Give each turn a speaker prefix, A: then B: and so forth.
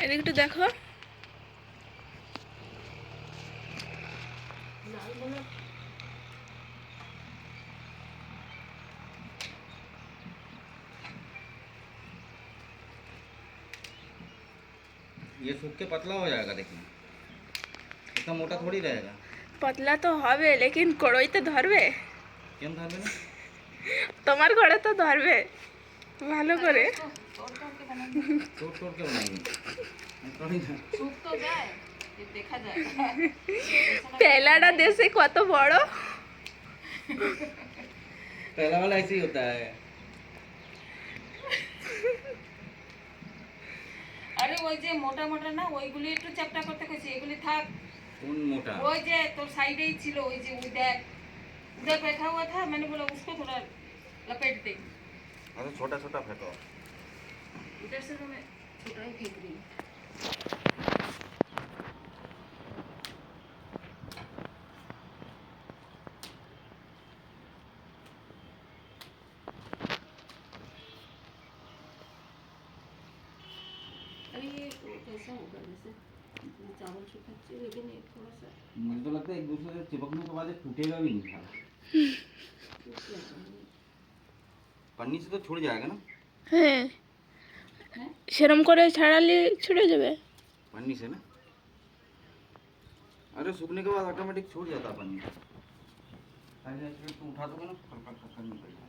A: এদিকে একটু দেখো।
B: ये सूख के पतला हो जाएगा, देखिए इतना मोटा थोड़ी रहेगा।
A: পাতলা তো হবে, লেকিন কড়ইতে ধরবে?
B: কেন ধরবে না?
A: তোমার ঘরে তো ধরবে ভালো করে।
B: तोड़ तोड़ के बनाएंगे हम थोड़ी ना।
C: सूख तो जाए, ये देखा जाए।
A: পেলাটা দেশে কত বড়।
B: पहला वाला ऐसे ही होता है।
C: আরে ওই যে মোটা মোটা না, ওইগুলি একটু চ্যাপটা করতে কইছি, এগুলি থাক।
B: कौन मोटा?
C: ওই যে তোর সাইডেই ছিল, ওই যে ওই দেখ, उधर बैठा हुआ था, मैंने बोला उसको थोड़ा लपेट दे।
B: अरे छोटा छोटा फेंको।
C: इधर से तो मैं छोटा ही फेंक रही हूँ। अरे ये कैसा होगा, जैसे चावल सुखाচ্ছি, लेकिन ये थोड़ा सा
B: मुझे तो लगता है एक दूसरे से चिपकने के बाद ये टूटेगा भी नहीं खाना। पन्नी से तो छूट जाएगा ना?
A: হ্যাঁ, সেরম করে ছাড়ালে ছুটে যাবে।
B: पन्नी से ना? अरे सूखने के बाद ऑटोमेटिक छूट जाता है पन्नी। ऐसे ऐसे तो उठा दोगे ना, हल्का हल्का निकल जाएगा।